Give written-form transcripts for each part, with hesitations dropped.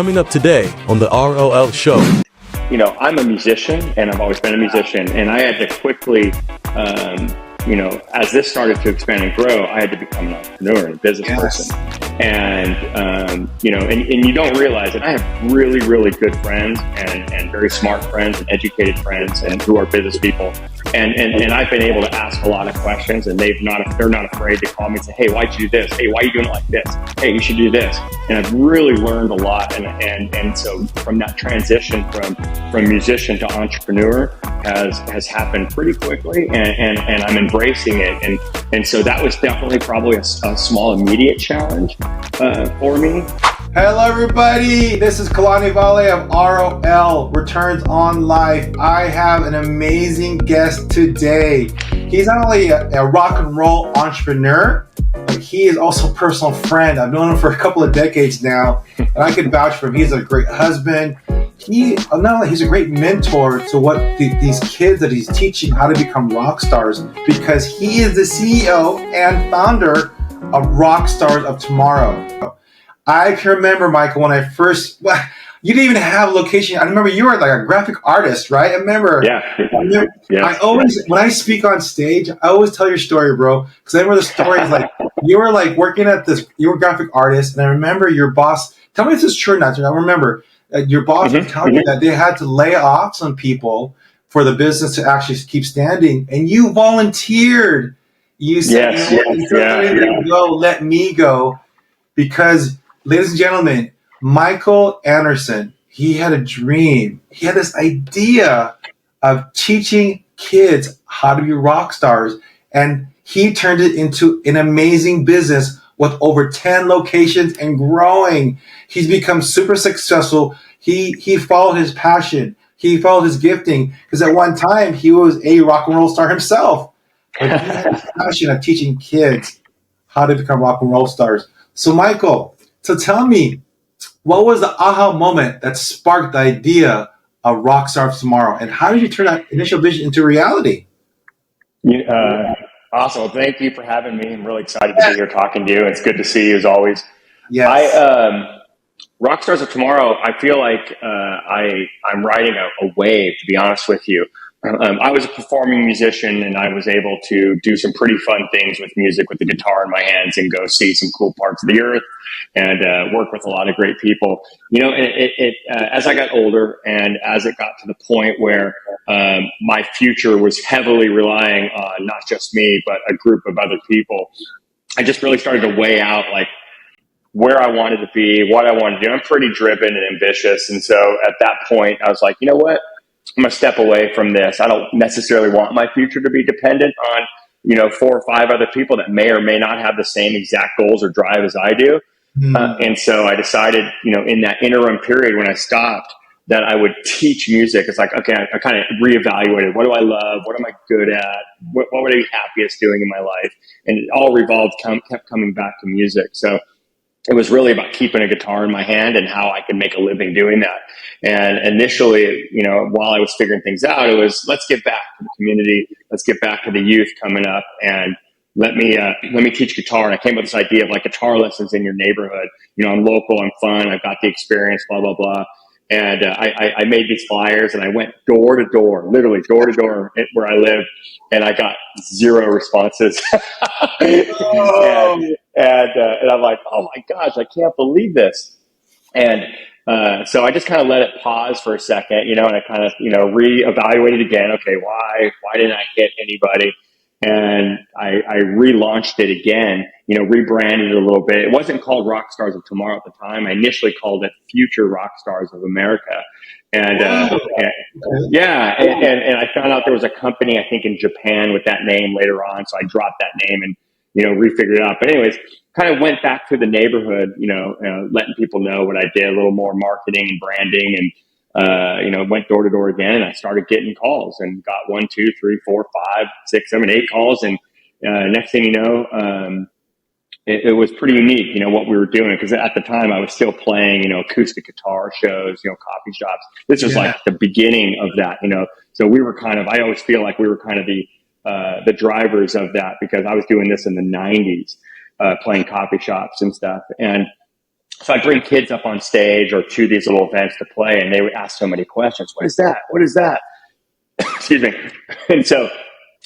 Coming up today on the ROL Show. You know, I'm a musician and I've always been a musician, and I had to quickly, as this started to expand and grow, I had to become an entrepreneur and a business person. And, and you don't realize it. I have really, really good friends and very smart friends and educated friends and who are business people. And I've been able to ask a lot of questions, and they're not afraid to call me and say, hey, why'd you do this? Hey, why are you doing it like this? Hey, you should do this. And I've really learned a lot. And so from that transition from musician to entrepreneur has happened pretty quickly, and I'm embracing it. And so that was definitely probably a small immediate challenge for me. Hello everybody, this is Kalani Vale of ROL, Returns on Life. I have an amazing guest today. He's not only a rock and roll entrepreneur, but he is also a personal friend. I've known him for a couple of decades now, and I can vouch for him. He's a great husband. He's a great mentor to what these kids that he's teaching how to become rock stars, because he is the CEO and founder of Rockstars of Tomorrow. I can remember, Michael, when you didn't even have a location. I remember you were like a graphic artist, right? I remember. Yeah. When I speak on stage, I always tell your story, bro. Because I remember the story is like, you were like working at you were a graphic artist, and I remember your boss, tell me if this is true or not. I remember your boss was telling me that they had to lay off some people for the business to actually keep standing, and you volunteered. You said, let me go, because, ladies and gentlemen, Michael Anderson, he had a dream. He had this idea of teaching kids how to be rock stars, and he turned it into an amazing business with over 10 locations and growing. He's become super successful. He followed his passion. He followed his gifting, because at one time he was a rock and roll star himself. But he had this passion of teaching kids how to become rock and roll stars. So Michael, tell me, what was the aha moment that sparked the idea of Rockstars of Tomorrow, and how did you turn that initial vision into reality? Awesome. Well, thank you for having me. I'm really excited to be here talking to you. It's good to see you as always. Yes. Rockstars of Tomorrow, I feel like I'm riding a wave, to be honest with you. I was a performing musician, and I was able to do some pretty fun things with music with the guitar in my hands and go see some cool parts of the earth and work with a lot of great people. You know, as I got older and as it got to the point where my future was heavily relying on not just me, but a group of other people, I just really started to weigh out like where I wanted to be, what I wanted to do. I'm pretty driven and ambitious. And so at that point, I was like, you know what? I'm going to step away from this. I don't necessarily want my future to be dependent on, 4 or 5 other people that may or may not have the same exact goals or drive as I do. And so I decided, in that interim period when I stopped, that I would teach music. It's like, okay, I kind of reevaluated. What do I love? What am I good at? What would I be happiest doing in my life? And it all kept coming back to music. So it was really about keeping a guitar in my hand and how I could make a living doing that. And initially, while I was figuring things out, it was, let's get back to the community. Let's get back to the youth coming up, and let me teach guitar. And I came up with this idea of like guitar lessons in your neighborhood. I'm local, I'm fun, I've got the experience, blah, blah, blah. And I made these flyers, and I went door to door, literally door to door where I lived, and I got 0 responses. And I'm like, oh my gosh, I can't believe this. And so I just kind of let it pause for a second, and I kind of, reevaluated again. Okay, why didn't I hit anybody? And I relaunched it again, rebranded it a little bit. It wasn't called Rockstars of Tomorrow at the time. I initially called it Future Rockstars of America. And I found out there was a company, I think in Japan, with that name later on. So I dropped that name and, refigured it out. But anyways, kind of went back to the neighborhood, letting people know what I did, a little more marketing and branding, and went door to door again, and I started getting calls and got 1, 2, 3, 4, 5, 6, 7, 8 calls. And next thing you know, it was pretty unique, what we were doing. Because at the time I was still playing, acoustic guitar shows, coffee shops. This was like the beginning of that, So we were I always feel like we were kind of the drivers of that, because I was doing this in the 90s, playing coffee shops and stuff. And So I'd bring kids up on stage or to these little events to play, and they would ask so many questions. What is that? What is that? Excuse me. And so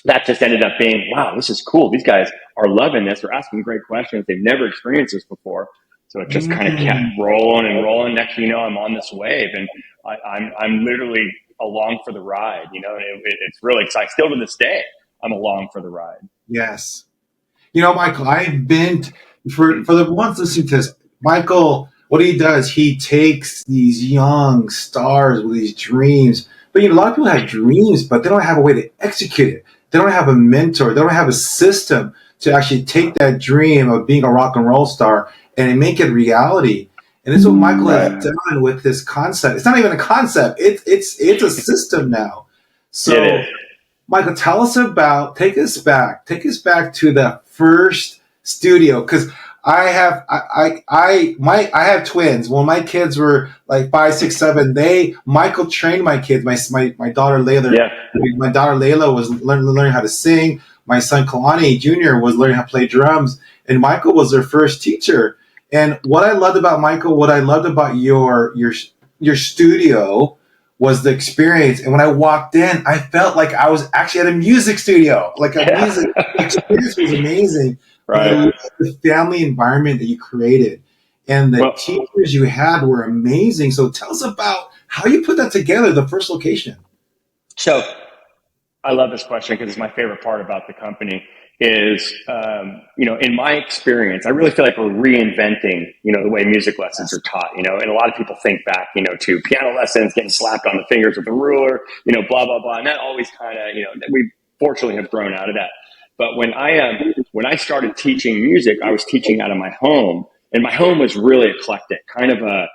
that just ended up being, wow, this is cool. These guys are loving this. They're asking great questions. They've never experienced this before. So it just kind of kept rolling and rolling. Next thing you know, I'm on this wave, and I'm literally along for the ride. It's really exciting. Still to this day, I'm along for the ride. Yes. Michael, I've been for the ones listening to this. Michael, what he does, he takes these young stars with these dreams. But a lot of people have dreams, but they don't have a way to execute it. They don't have a mentor. They don't have a system to actually take that dream of being a rock and roll star and make it reality. And this is what Michael has done with this concept. It's not even a concept. It's a system now. So, Michael, take us back to the first studio, because I have twins. When my kids were like 5, 6, 7, Michael trained my kids. My daughter Layla, my daughter Layla was learning how to sing. My son Kalani Jr. was learning how to play drums, and Michael was their first teacher. And what I loved about Michael, what I loved about your studio was the experience. And when I walked in, I felt like I was actually at a music studio. Music experience was amazing. Right. The family environment that you created and the teachers you had were amazing. So tell us about how you put that together, the first location. So I love this question because it's my favorite part about the company is, in my experience, I really feel like we're reinventing, the way music lessons are taught, and a lot of people think back, to piano lessons, getting slapped on the fingers with a ruler, blah, blah, blah. And that always kind of, we fortunately have grown out of that. But when I started teaching music, I was teaching out of my home, and my home was really eclectic, kind of a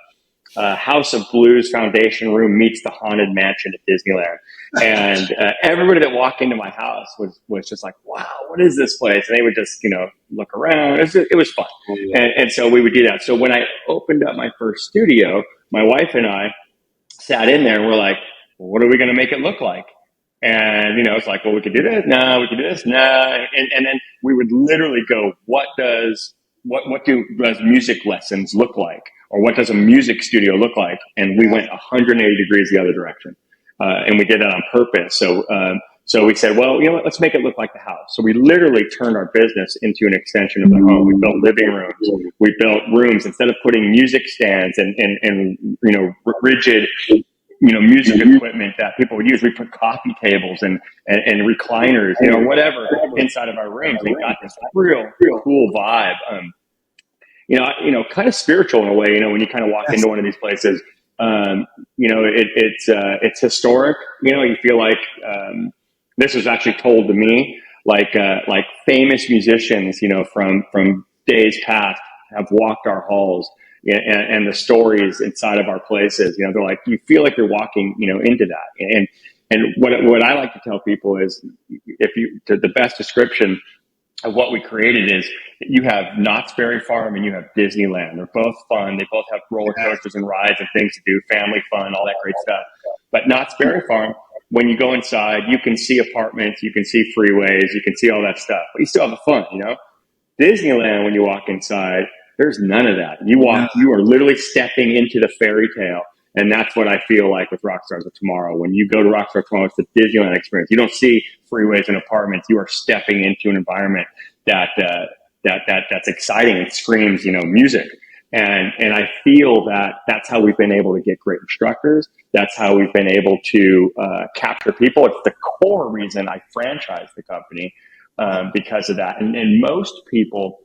House of Blues foundation room meets the Haunted Mansion at Disneyland. And everybody that walked into my house was just like, wow, what is this place? And they would just, look around. It was fun. And so we would do that. So when I opened up my first studio, my wife and I sat in there and we're like, well, what are we going to make it look like? And, it's like, well, we could do this. No, we could do this. No. And then we would literally go, what do music lessons look like? Or what does a music studio look like? And we went 180 degrees the other direction. And we did that on purpose. So we said, well, let's make it look like the house. So we literally turned our business into an extension of the home. We built living rooms. We built rooms. Instead of putting music stands and rigid, music equipment that people would use, we put coffee tables and recliners, whatever inside of our rooms. And got this real cool vibe. Kind of spiritual in a way, when you kind of walk into one of these places, it's historic. You feel like, this was actually told to me, like famous musicians, from days past have walked our halls, and the stories inside of our places, they're like, you feel like you're walking, into that. And what I like to tell people is, the best description of what we created is you have Knott's Berry Farm and you have Disneyland. They're both fun. They both have roller coasters and rides and things to do, family fun, all that great stuff. But Knott's Berry Farm, when you go inside, you can see apartments, you can see freeways, you can see all that stuff, but you still have the fun, Disneyland, when you walk inside, there's none of that. You are literally stepping into the fairy tale. And that's what I feel like with Rockstars of Tomorrow. When you go to Rockstars of Tomorrow, it's the Disneyland experience. You don't see freeways and apartments. You are stepping into an environment that's exciting and screams, music. And I feel that that's how we've been able to get great instructors. That's how we've been able to capture people. It's the core reason I franchised the company, because of that. And most people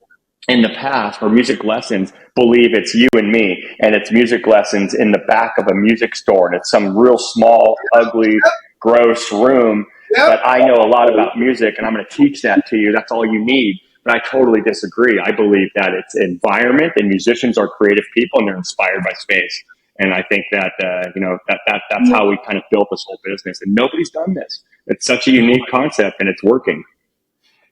in the past for music lessons believe it's you and me, and it's music lessons in the back of a music store, and it's some real small, ugly, gross room. But I know a lot about music, and I'm going to teach that to you. That's all you need. But I totally disagree. I believe that it's environment, and musicians are creative people, and they're inspired by space. And I think that that's how we kind of built this whole business. And nobody's done this. It's such a unique concept, and it's working.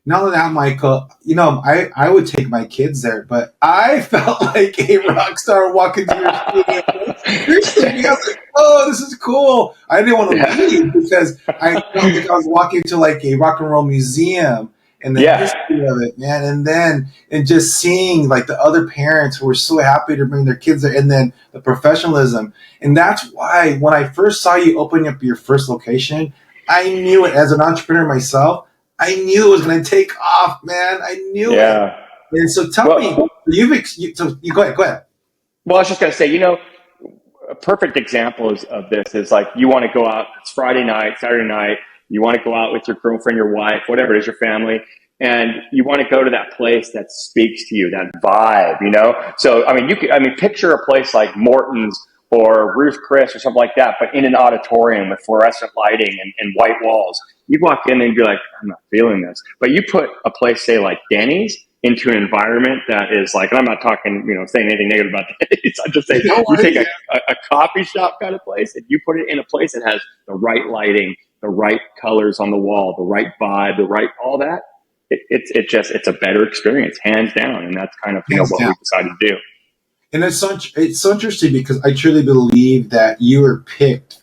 Not only that, Michael, I would take my kids there, but I felt like a rock star walking through your studio. I was like, oh, this is cool. I didn't want to leave because I felt like I was walking to like a rock and roll museum. and the Yeah. history of it, man. And just seeing like the other parents who were so happy to bring their kids there, and then the professionalism. And that's why when I first saw you opening up your first location, I knew it as an entrepreneur myself. I knew it was going to take off, man. I knew it. Yeah. And so tell me, so you go ahead, go ahead. Well, I was just going to say, a perfect example of this is like you want to go out, it's Friday night, Saturday night, you want to go out with your girlfriend, your wife, whatever it is, your family, and you want to go to that place that speaks to you, that vibe. So, picture a place like Morton's or Ruth Chris or something like that, but in an auditorium with fluorescent lighting and white walls. You'd walk in and be like, I'm not feeling this. But you put a place, say like Denny's, into an environment that is like, and I'm not talking, saying anything negative about Denny's. I'm just saying you take a coffee shop kind of place and you put it in a place that has the right lighting, the right colors on the wall, the right vibe, the right, all that. It's a better experience, hands down. And that's kind of, what we decided to do. And it's so interesting because I truly believe that you were picked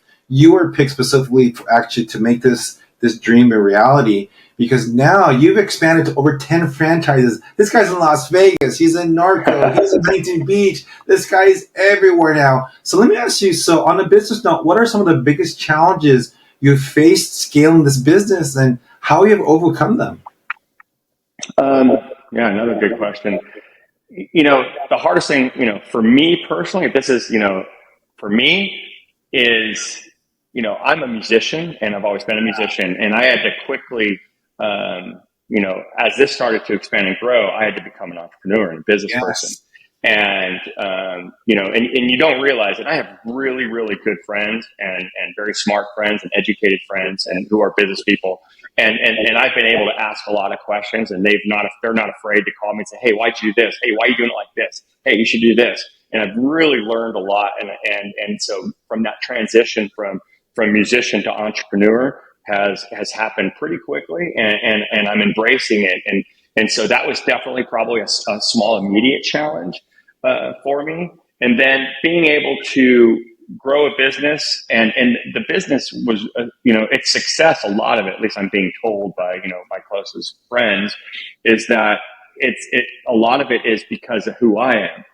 specifically to make this dream a reality, because now you've expanded to over 10 franchises. This guy's in Las Vegas. He's in Norco. He's in Huntington Beach. This guy's everywhere now. So let me ask you, so on a business note, what are some of the biggest challenges you've faced scaling this business and how you have overcome them? Yeah, another good question. The hardest thing, for me personally, if this is, for me is, I'm a musician and I've always been a musician, and I had to quickly, as this started to expand and grow, I had to become an entrepreneur and a business person. And, and you don't realize it. I have really, really good friends and very smart friends and educated friends and who are business people. And I've been able to ask a lot of questions, and they're not afraid to call me and say, hey, why'd you do this? Hey, why are you doing it like this? Hey, you should do this. And I've really learned a lot. And so from that transition from musician to entrepreneur has happened pretty quickly, and I'm embracing it. And so that was definitely probably a small immediate challenge for me. And then being able to grow a business, and the business was, its success, a lot of it, at least I'm being told by, my closest friends, is that a lot of it is because of who I am,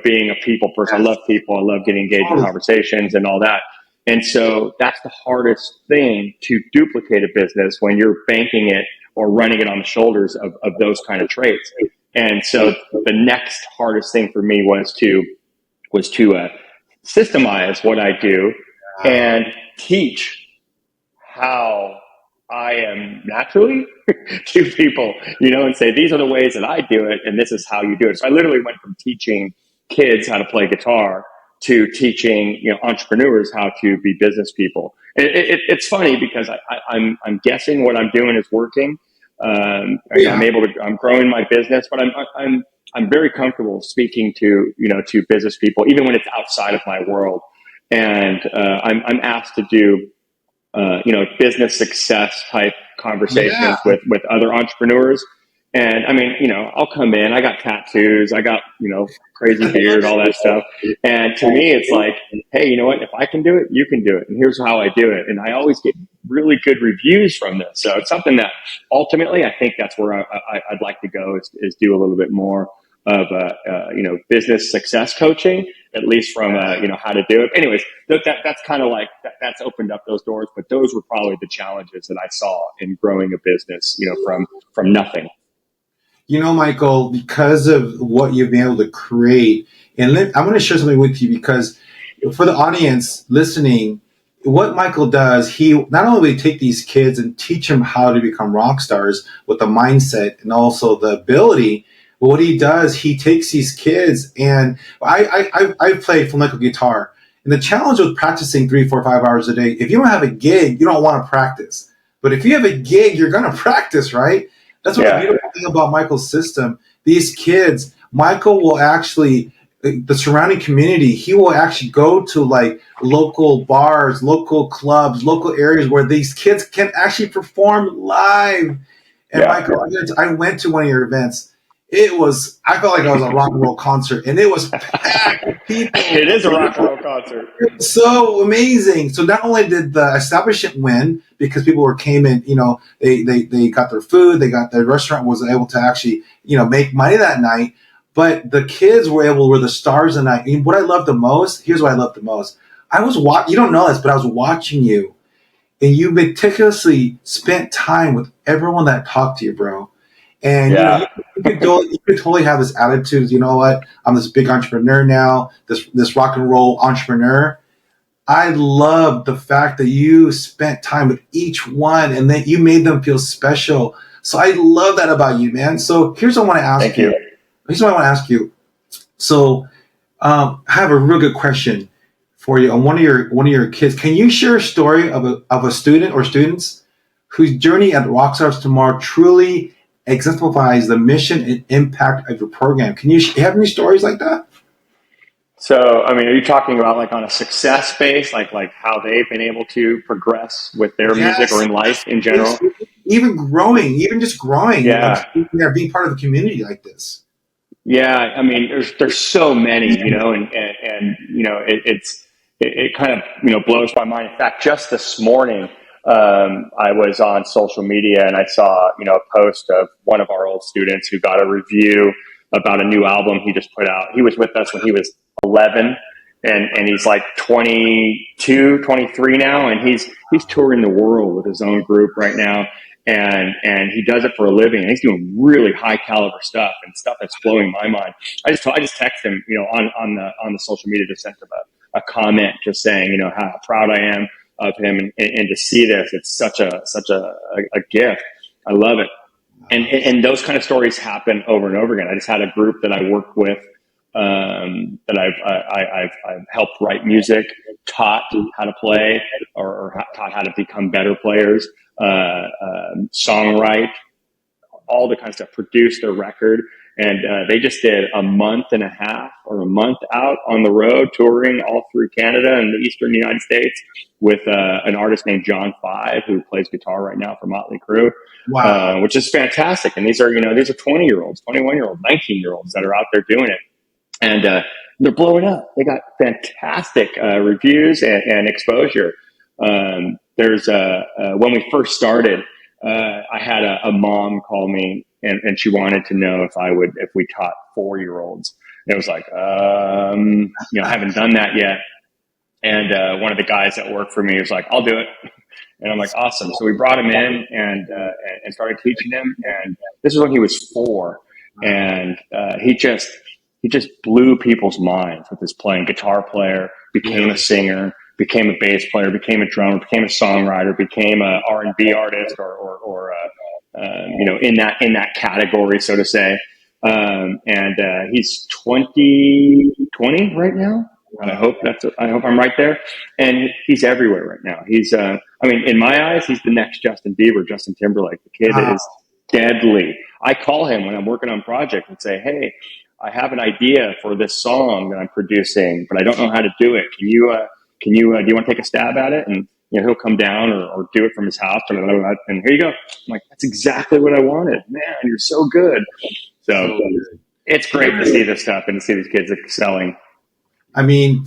being a people person. I love people. I love getting engaged in conversations and all that. And so that's the hardest thing to duplicate a business when you're banking it or running it on the shoulders of those kind of traits. And so the next hardest thing for me was to systemize what I do and teach how I am naturally to people, and say, these are the ways that I do it, and this is how you do it. So I literally went from teaching kids how to play guitar to teaching, entrepreneurs how to be business people. It's funny because I'm guessing what I'm doing is working. I'm growing my business, but I'm very comfortable speaking to business people, even when it's outside of my world. And I'm asked to do business success type conversations with other entrepreneurs. And I'll come in, I got tattoos, I got, crazy beard, all that stuff. And to me, it's like, hey, you know what? If I can do it, you can do it. And here's how I do it. And I always get really good reviews from this. So it's something that ultimately, I think that's where I'd like to go is do a little bit more of, business success coaching, at least from, how to do it. Anyways, that's kind of like, that's opened up those doors, but those were probably the challenges that I saw in growing a business, from nothing. Michael, because of what you've been able to create, and I'm going to share something with you, because for the audience listening, what Michael does, he not only will he take these kids and teach them how to become rock stars with the mindset and also the ability, but what he does, he takes these kids, and I play flamenco guitar, and the challenge with practicing 3, 4, 5 hours a day, if you don't have a gig, you don't want to practice. But if you have a gig, you're going to practice, right? That's what the beautiful thing about Michael's system. These kids, Michael will actually, the surrounding community, he will actually go to like local bars, local clubs, local areas where these kids can actually perform live. And Michael, I went to one of your events, It was, I felt like I was at a rock and roll concert, and it was packed with people. It is a rock and roll concert. It was so amazing. So not only did the establishment win because people came in, they got their food, their restaurant was able to actually, make money that night, but the kids were the stars of the night. And what I loved the most, here's what I loved the most. You don't know this, but I was watching you, and you meticulously spent time with everyone that talked to you, bro. And Yeah. you could totally have this attitude. You know what? I'm this big entrepreneur now. This rock and roll entrepreneur. I love the fact that you spent time with each one, and that you made them feel special. So I love that about you, man. So here's what I want to ask you. Here's what I want to ask you. So I have a real good question for you on one of your kids. Can you share a story of a student or students whose journey at Rockstars of Tomorrow truly exemplifies the mission and impact of your program? Can you have any stories like that? So, I mean, are you talking about like on a success base, like how they've been able to progress with their music or in life in general? Even just growing, Yeah. Being part of a community like this. Yeah, I mean, there's so many, and it kind of blows my mind. In fact, just this morning, I was on social media and I saw a post of one of our old students who got a review about a new album he just put out. He was with us when he was 11, and he's like 22, 23 now, and he's touring the world with his own group right now. And he does it for a living, and he's doing really high caliber stuff and stuff that's blowing my mind. I just texted him, on the social media, just sent him a comment, just saying, how proud I am of him, and to see this, it's such a gift. I love it, and those kind of stories happen over and over again. I just had a group that I work with, that I've helped write music, taught how to play, or taught how to become better players, songwrite, all the kind of stuff, produce their record. And they just did a month and a half or a month out on the road touring all through Canada and the Eastern United States with an artist named John Five, who plays guitar right now for Motley Crue. Wow. Which is fantastic. And these are 20-year-olds, 21-year-olds, 19-year-olds that are out there doing it. And they're blowing up. They got fantastic reviews and exposure. There's when we first started, I had a mom call me, and she wanted to know if we taught 4-year-olds. And it was like, I haven't done that yet. And one of the guys that worked for me was like, I'll do it. And I'm like, awesome. So we brought him in and started teaching him. And this is when he was 4. And he just blew people's minds with his playing. Guitar player, became a singer, became a bass player, became a drummer, became a songwriter, became a R&B artist, or in that category, so to say. And he's 20 right now. And I hope I'm right there. And he's everywhere right now. He's, in my eyes, he's the next Justin Bieber, Justin Timberlake. The kid is deadly. I call him when I'm working on a project and say, hey, I have an idea for this song that I'm producing, but I don't know how to do it. Do you want to take a stab at it? And he'll come down or do it from his house, and here you go. I'm like, that's exactly what I wanted. Man, you're so good. So it's great to see this stuff and to see these kids excelling. I mean,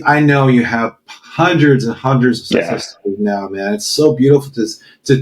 I know you have hundreds and hundreds of success stories now, man. It's so beautiful to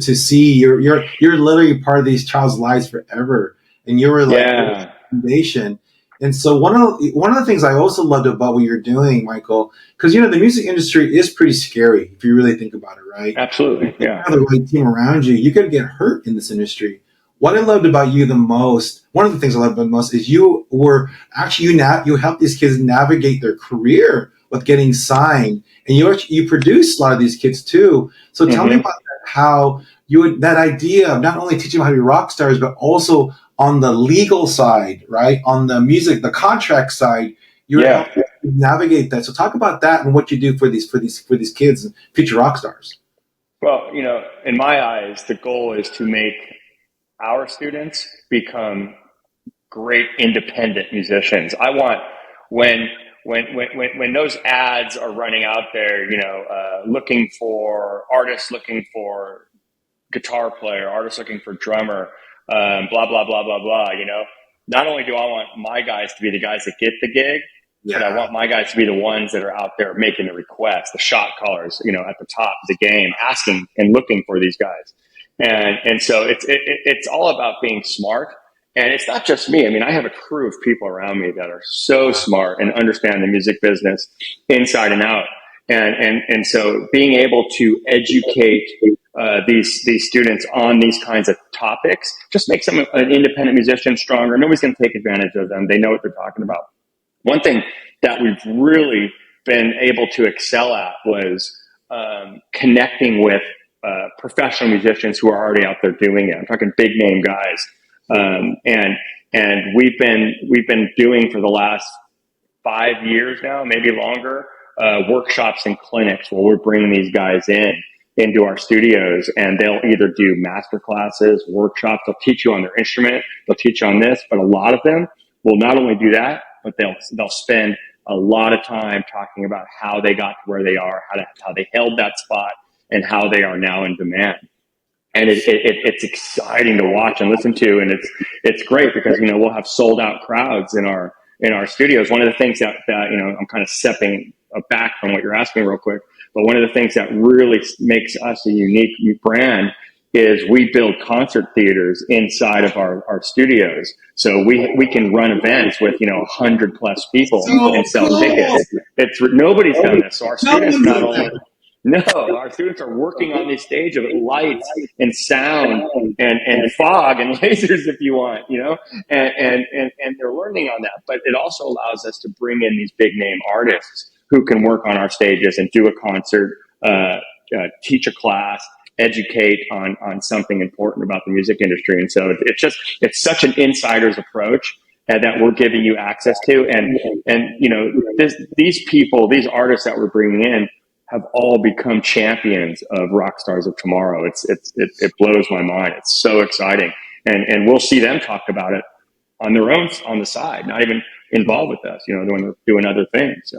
see you're literally part of these child's lives forever, and you were like foundation. And so one of the things I also loved about what you're doing, Michael, because the music industry is pretty scary if you really think about it, right? Absolutely, if you have the right team around you, you could get hurt in this industry. What I loved about you the most, one of the things I loved about the most, is you were actually you helped these kids navigate their career with getting signed, and you produced a lot of these kids too. So tell me about that, how that idea of not only teaching them how to be rock stars, but also on the legal side, right? On the music, the contract side, you're helping navigate that. So talk about that and what you do for these kids and future rock stars. Well, in my eyes, the goal is to make our students become great independent musicians. I want when those ads are running out there, looking for artists, looking for guitar player, artists looking for drummer, blah blah blah blah blah. not only do I want my guys to be the guys that get the gig, but I want my guys to be the ones that are out there making the requests, the shot callers, at the top of the game, asking and looking for these guys. And so it's all about being smart. And it's not just me. I mean, I have a crew of people around me that are so smart and understand the music business inside and out. And so being able to educate these students on these kinds of topics just makes them an independent musician stronger. Nobody's going to take advantage of them. They know what they're talking about. One thing that we've really been able to excel at was connecting with professional musicians who are already out there doing it. I'm talking big name guys, and we've been doing for the last 5 years now, maybe longer, workshops and clinics where we're bringing these guys into our studios, and they'll either do master classes, workshops. They'll teach you on their instrument. They'll teach you on this, but a lot of them will not only do that, but they'll spend a lot of time talking about how they got to where they are, how they held that spot, and how they are now in demand. And it's exciting to watch and listen to, and it's great because we'll have sold out crowds in our studios. One of the things that I'm kind of stepping back from what you're asking real quick, but one of the things that really makes us a unique brand is we build concert theaters inside of our studios. So we can run not with 100 plus people and sell tickets. Nobody's done this. So our students our students are working on this stage of lights and sound and fog and lasers, if you want, and they're learning on that. But it also allows us to bring in these big name artists who can work on our stages and do a concert, teach a class, educate on something important about the music industry. And so it's such an insider's approach that we're giving you access to. And these people, these artists that we're bringing in have all become champions of Rockstars of Tomorrow. It blows my mind. It's so exciting. And we'll see them talk about it on their own, on the side, not even involved with us, doing other things.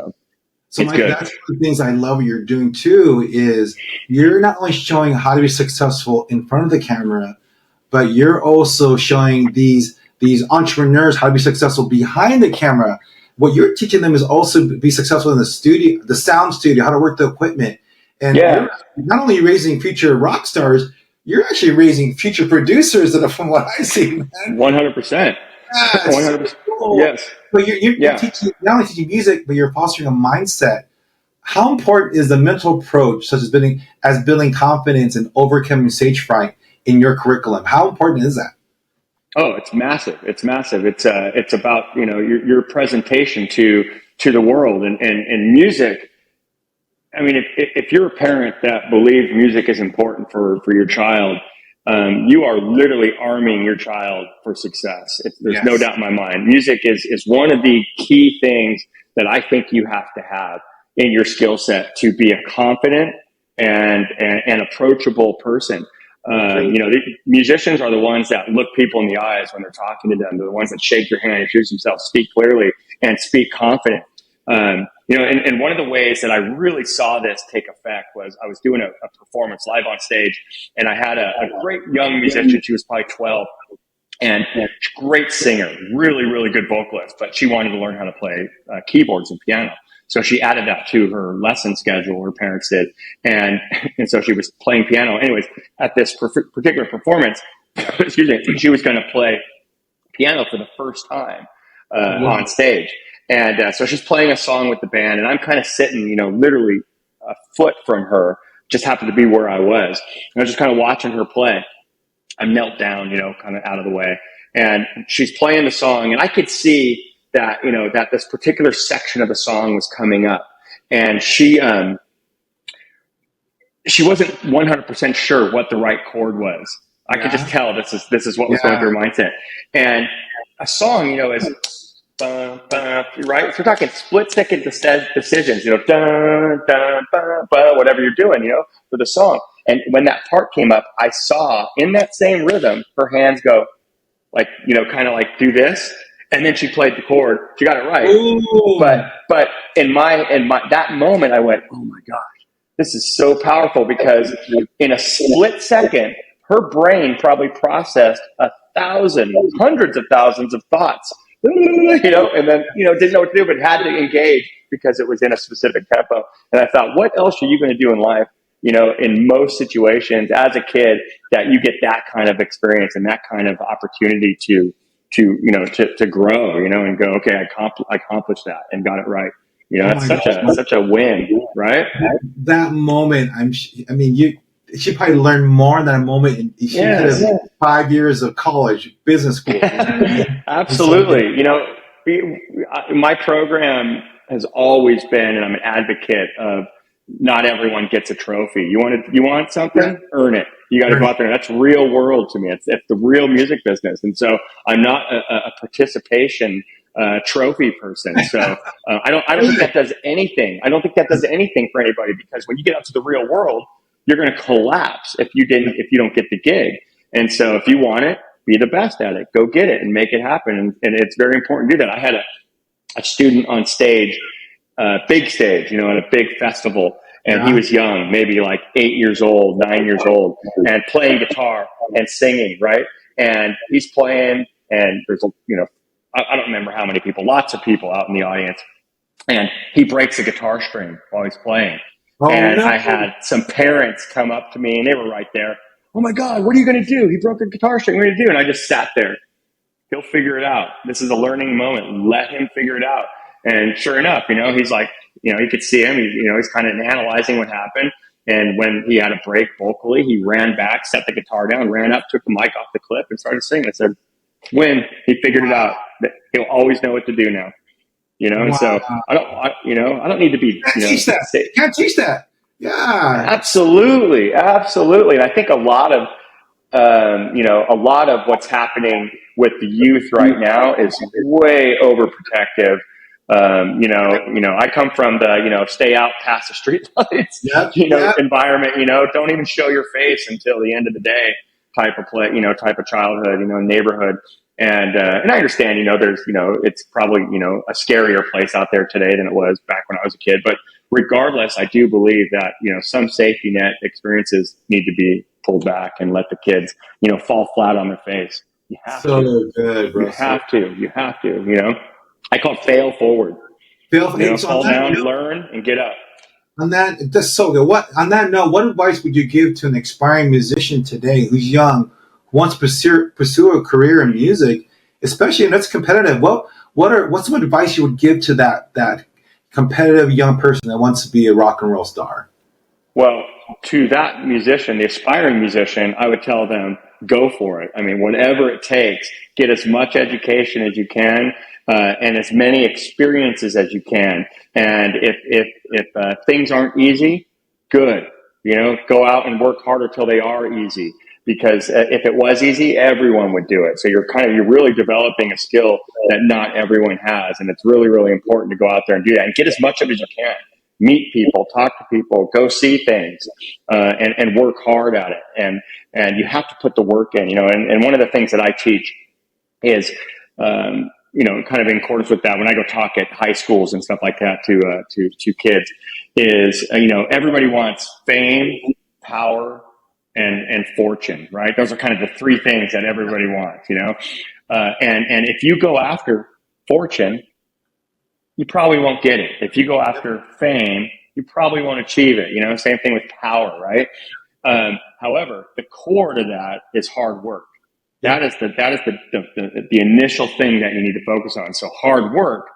So Mike, that's one of the things I love what you're doing too, is you're not only showing how to be successful in front of the camera, but you're also showing these entrepreneurs how to be successful behind the camera. What you're teaching them is also be successful in the studio, the sound studio, how to work the equipment. And you're not only raising future rock stars, you're actually raising future producers that are, from what I see, man. 100%. 100%. Cool. Yes. But you're teaching, not only teaching music, but you're fostering a mindset. How important is the mental approach, such as building confidence and overcoming stage fright in your curriculum? How important is that? Oh, it's massive. It's massive. It's about, your presentation to the world and music. I mean, if you're a parent that believes music is important for your child, you are literally arming your child for success. There's no doubt in my mind. Music is one of the key things that I think you have to have in your skill set to be a confident and approachable person. The musicians are the ones that look people in the eyes when they're talking to them. They're the ones that shake your hand, introduce themselves, speak clearly, and speak confident. And one of the ways that I really saw this take effect was I was doing a performance live on stage, and I had a great young musician. She was probably 12, and great singer, really, really good vocalist, but she wanted to learn how to play keyboards and piano. So she added that to her lesson schedule, her parents did. And so she was playing piano. Anyways, at this particular performance, excuse me, she was going to play piano for the first time on stage. And so she's playing a song with the band, and I'm kind of sitting, literally a foot from her, just happened to be where I was. And I was just kind of watching her play. I knelt down, kind of out of the way. And she's playing the song, and I could see that, that this particular section of the song was coming up. And she wasn't 100% sure what the right chord was. I could just tell this is what was going through her mindset. And a song, is right? So we're talking split second decisions, dun, dun, dun, dun, whatever you're doing, for the song. And when that part came up, I saw in that same rhythm, her hands go like, kind of like do this. And then she played the chord. She got it right. Ooh. But in that moment, I went, oh my gosh, this is so powerful, because in a split second, her brain probably processed hundreds of thousands of thoughts, and then, didn't know what to do, but had to engage because it was in a specific tempo. And I thought, what else are you going to do in life, in most situations as a kid, that you get that kind of experience and that kind of opportunity to grow, and go, okay, I accomplished that and got it right. Oh That's my gosh. such a win, right? That moment, I mean, she probably learned more in that moment. And she could have Yes. 5 years of college, business school. You know what I mean? Absolutely. My program has always been, and I'm an advocate of, not everyone gets a trophy. You want something, earn it. You got to go out there. That's real world to me. It's the real music business. And so I'm not a participation trophy person. So I don't think that does anything. I don't think that does anything for anybody, because when you get out to the real world, you're going to collapse if you don't get the gig. And so if you want it, be the best at it. Go get it and make it happen. And it's very important to do that. I had a student on stage, big stage, at a big festival. And he was young, maybe like 8 years old, 9 years old, and playing guitar and singing, right? And he's playing, and there's I don't remember how many people, lots of people out in the audience. And he breaks a guitar string while he's playing. Oh, And no. I had some parents come up to me, and they were right there. Oh my God, what are you going to do? He broke a guitar string. What are you going to do? And I just sat there. He'll figure it out. This is a learning moment. Let him figure it out. And sure enough, he's like, you could see him. He's kind of analyzing what happened. And when he had a break vocally, he ran back, set the guitar down, ran up, took the mic off the clip, and started singing. I said, when he figured it out, he'll always know what to do now. And so I don't need to be. Can't teach that. Can't teach that. Yeah. Absolutely. And I think a lot of what's happening with the youth right now is way overprotective. I come from the, stay out past the street lights, environment, don't even show your face until the end of the day type of type of childhood, neighborhood. And I understand, there's, it's probably, a scarier place out there today than it was back when I was a kid. But regardless, I do believe that, some safety net experiences need to be pulled back and let the kids, fall flat on their face. You have to. Good, bro. You have to. I call it fail forward. Fall down, learn, and get up. On that, that's so good. On that note, what advice would you give to an aspiring musician today who's young, who wants to pursue a career in music, especially if it's competitive? What's some advice you would give to that competitive young person that wants to be a rock and roll star? Well, to that musician, the aspiring musician, I would tell them, go for it. I mean, whatever it takes, get as much education as you can, and as many experiences as you can. And if things aren't easy, good. Go out and work harder till they are easy. Because if it was easy, everyone would do it. So you're really developing a skill that not everyone has, and it's really, really important to go out there and do that and get as much of it as you can. Meet people, talk to people, go see things, and work hard at it. And you have to put the work in. And one of the things that I teach is, kind of in accordance with that, when I go talk at high schools and stuff like that to kids, is everybody wants fame, power, and fortune, right? Those are kind of the three things that everybody wants, and if you go after fortune, you probably won't get it. If you go after fame, you probably won't achieve it. Same thing with power, right? However, the core to that is hard work. That is the initial thing that you need to focus on. So hard work,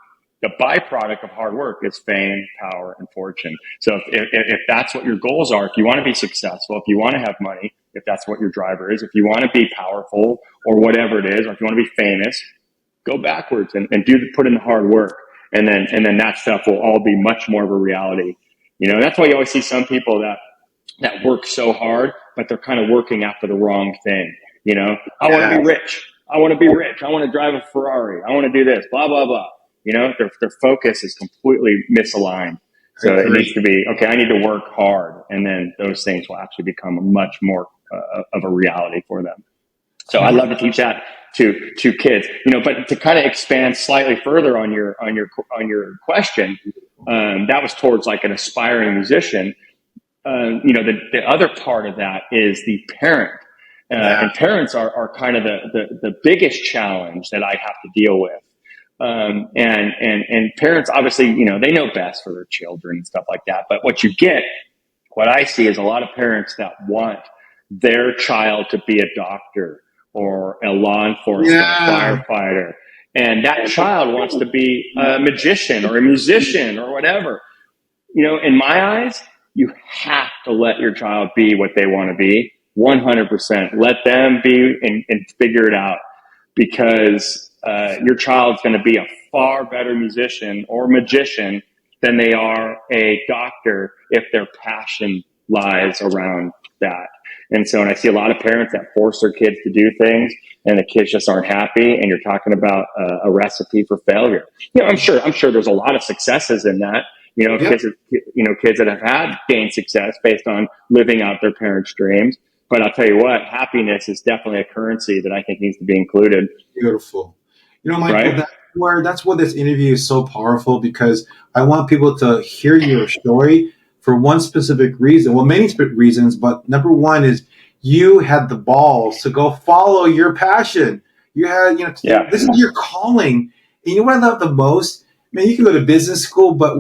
the byproduct of hard work is fame, power, and fortune. So if that's what your goals are, if you want to be successful, if you want to have money, if that's what your driver is, if you want to be powerful or whatever it is, or if you want to be famous, go backwards and put in the hard work. And then that stuff will all be much more of a reality. That's why you always see some people that work so hard, but they're kind of working after the wrong thing. I want to be rich. I want to be rich. I want to drive a Ferrari. I want to do this, blah, blah, blah. Their focus is completely misaligned. So it needs to be, okay, I need to work hard. And then those things will actually become much more of a reality for them. So I love to teach that to kids, but to kind of expand slightly further on your question, that was towards like an aspiring musician. The other part of that is the parent. And parents are kind of the biggest challenge that I have to deal with. And parents, obviously, they know best for their children and stuff like that. But what I see is a lot of parents that want their child to be a doctor or a law enforcement firefighter. And that child wants to be a magician or a musician or whatever. In my eyes, you have to let your child be what they want to be. 100%. Let them be and figure it out, because your child's going to be a far better musician or magician than they are a doctor if their passion lies around that. And so, and I see a lot of parents that force their kids to do things, and the kids just aren't happy. And you're talking about a recipe for failure. I'm sure there's a lot of successes in that. Kids that have had gained success based on living out their parents' dreams. But I'll tell you what, happiness is definitely a currency that I think needs to be included. Beautiful. Michael, right? That's what this interview is so powerful, because I want people to hear your story for one specific reason. Well, many reasons, but number one is you had the balls to go follow your passion. You had, this is your calling. And you know what I love the most? Man, you can go to business school, but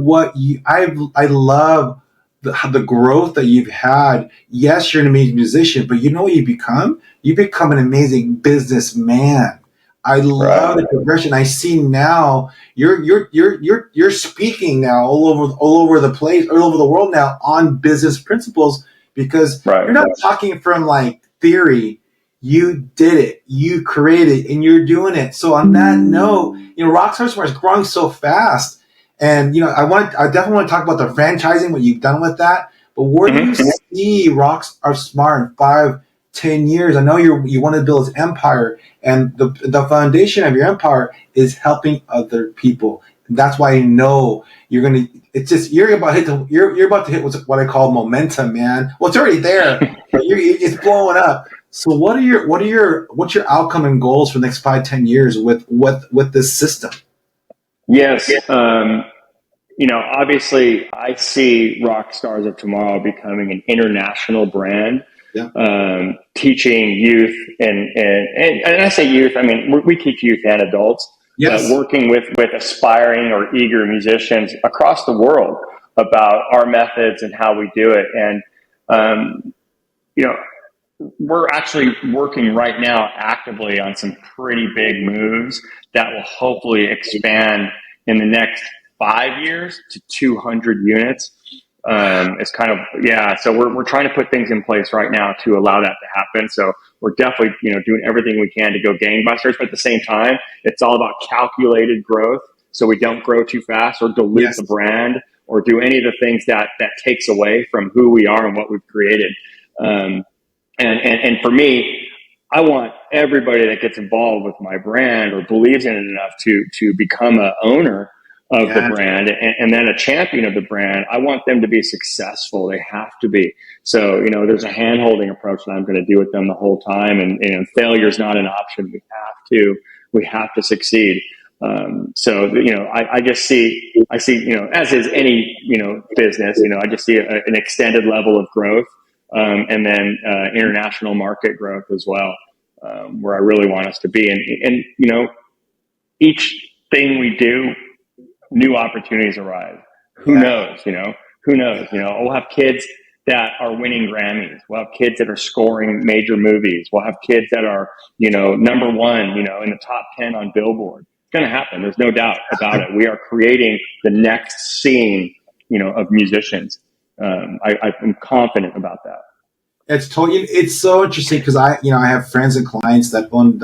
I love the growth that you've had. Yes, you're an amazing musician, but you know what you become? You become an amazing businessman. I love the progression. I see now you're speaking now all over the place, all over the world now on business principles, because you're not talking from like theory. You did it, you created, and you're doing it. So on that note, Rockstars of Tomorrow is growing so fast. And I definitely want to talk about the franchising, what you've done with that. But where do you see Rockstars of Tomorrow in 5-10 years? I know you want to build this empire, and the foundation of your empire is helping other people. And that's why you're going to. It's just you're about to hit what I call momentum, man. Well, it's already there, but it's blowing up. So what's your outcome and goals for the next 5-10 years with this system? Yes. Obviously I see Rockstars of Tomorrow becoming an international brand, teaching youth and I say youth, I mean, we teach youth and adults, working with aspiring or eager musicians across the world about our methods and how we do it. And, we're actually working right now actively on some pretty big moves that will hopefully expand in the next 5 years to 200 units. It's kind of, so we're trying to put things in place right now to allow that to happen. So we're definitely, doing everything we can to go gangbusters, but at the same time, it's all about calculated growth. So we don't grow too fast or dilute the brand or do any of the things that takes away from who we are and what we've created. And for me, I want everybody that gets involved with my brand or believes in it enough to become an owner of the brand and then a champion of the brand. I want them to be successful. They have to be. So, there's a hand-holding approach that I'm going to do with them the whole time. And failure is not an option. We have to succeed. I just see, as is any, business, I just see an extended level of growth. And then international market growth as well, where I really want us to be. And each thing we do, new opportunities arise. Who knows? Who knows? We'll have kids that are winning Grammys. We'll have kids that are scoring major movies. We'll have kids that are, number one, in the top 10 on Billboard. It's going to happen. There's no doubt about it. We are creating the next scene, of musicians. I'm confident about that. It's so interesting because I have friends and clients that own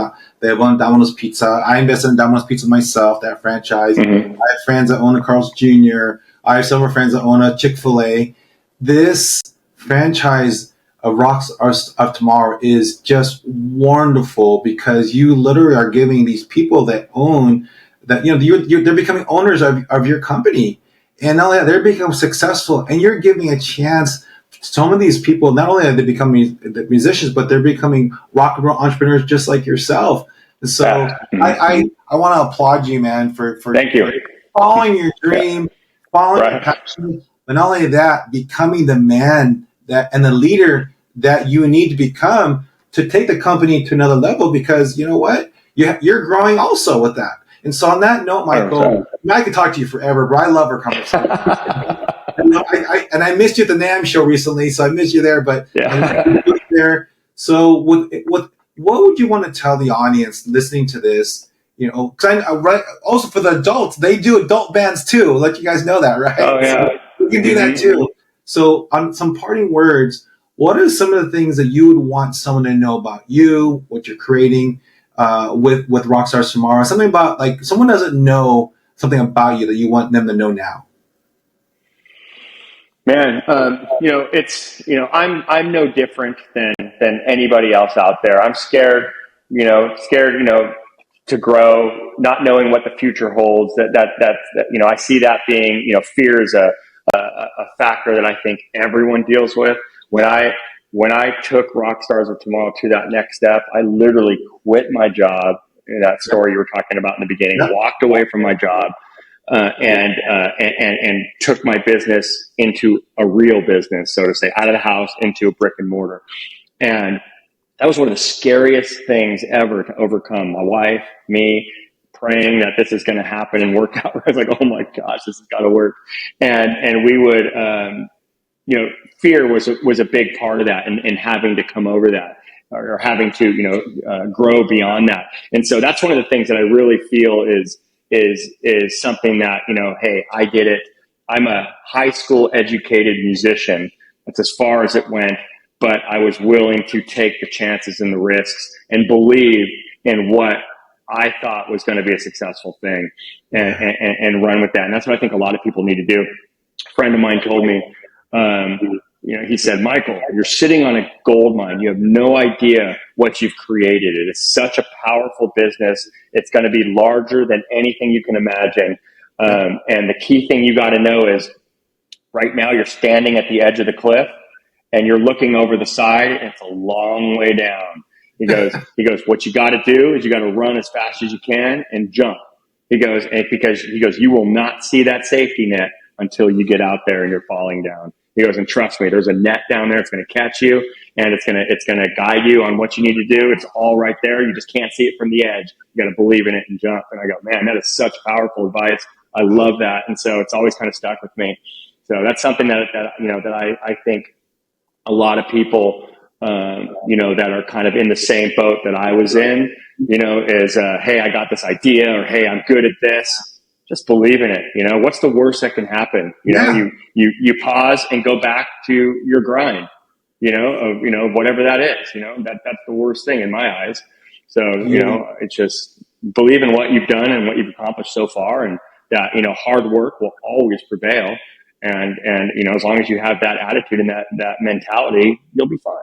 Domino's Pizza. I invested in Domino's Pizza myself, that franchise. I have friends that own a Carl's Jr. I have some friends that own a Chick-fil-A. This franchise of Rockstars of Tomorrow is just wonderful because you literally are giving these people that own that they're becoming owners of your company, and not only that, they're becoming successful, and you're giving a chance. Some of these people, not only are they becoming musicians, but they're becoming rock and roll entrepreneurs just like yourself. So I want to applaud you, man, for Thank you. Following your dream, following your passion, but not only that, becoming the man and the leader that you need to become to take the company to another level, because you know what? You're growing also with that. And so on that note, Michael, I could talk to you forever, but I love our conversation. And I missed you at the NAMM show recently, so I missed you there, but I love you there. So what would you want to tell the audience listening to this? You know, because also for the adults, they do adult bands too. I'll let you guys know that, right? Oh, yeah. So we can do that too. So on some parting words, what are some of the things that you would want someone to know about you, what you're creating with Rockstars of Tomorrow? Something about, like, someone doesn't know something about you that you want them to know now. Man, I'm no different than anybody else out there. I'm scared, to grow, not knowing what the future holds. I see that being, fear is a factor that I think everyone deals with. When I took Rockstars of Tomorrow to that next step, I literally quit my job. That story you were talking about in the beginning, walked away from my job. And took my business into a real business, so to say, out of the house into a brick and mortar. And that was one of the scariest things ever to overcome. My wife, me, praying that this is going to happen and work out. I was like, oh my gosh, this has got to work. And we would, fear was a big part of that, and having to come over that, or having to, grow beyond that. And so that's one of the things that I really feel is something that, hey, I did it. I'm a high school educated musician. That's as far as it went, but I was willing to take the chances and the risks and believe in what I thought was going to be a successful thing, and run with that. And that's what I think a lot of people need to do. A friend of mine told me, he said, Michael, you're sitting on a gold mine. You have no idea what you've created. It is such a powerful business. It's going to be larger than anything you can imagine. And the key thing you got to know is, right now you're standing at the edge of the cliff and you're looking over the side, and it's a long way down. He goes, what you got to do is you got to run as fast as you can and jump. Because you will not see that safety net until you get out there and you're falling down. He goes, and trust me, there's a net down there. It's going to catch you, and it's going to guide you on what you need to do. It's all right there. You just can't see it from the edge. You got to believe in it and jump. And I go, man, that is such powerful advice. I love that. And so it's always kind of stuck with me. So that's something that I think a lot of people, that are kind of in the same boat that I was in, is, hey, I got this idea, or, hey, I'm good at this. Just believe in it. What's the worst that can happen? You pause and go back to your grind, of whatever that is, that's the worst thing in my eyes. So, it's just believe in what you've done and what you've accomplished so far, and that, hard work will always prevail. And, as long as you have that attitude and that mentality, you'll be fine.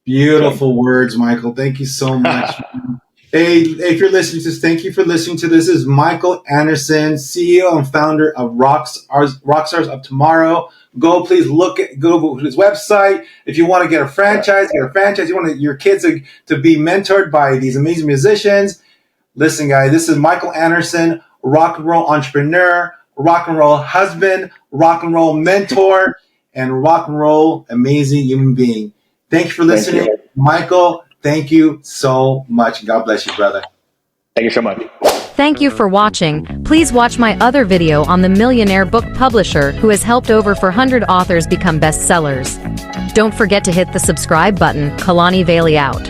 Beautiful words, Michael. Thank you so much. Hey, if you're listening to this, thank you for listening to this. This is Michael Anderson, CEO and founder of Rockstars of Tomorrow. Go to his website. If you want to get a franchise, get a franchise. You want your kids to be mentored by these amazing musicians. Listen, guys, this is Michael Anderson, rock and roll entrepreneur, rock and roll husband, rock and roll mentor, and rock and roll amazing human being. Thank you for listening. Michael, thank you so much. God bless you, brother. Thank you so much. Thank you for watching. Please watch my other video on the millionaire book publisher who has helped over 400 authors become bestsellers. Don't forget to hit the subscribe button. Kalani Vale out.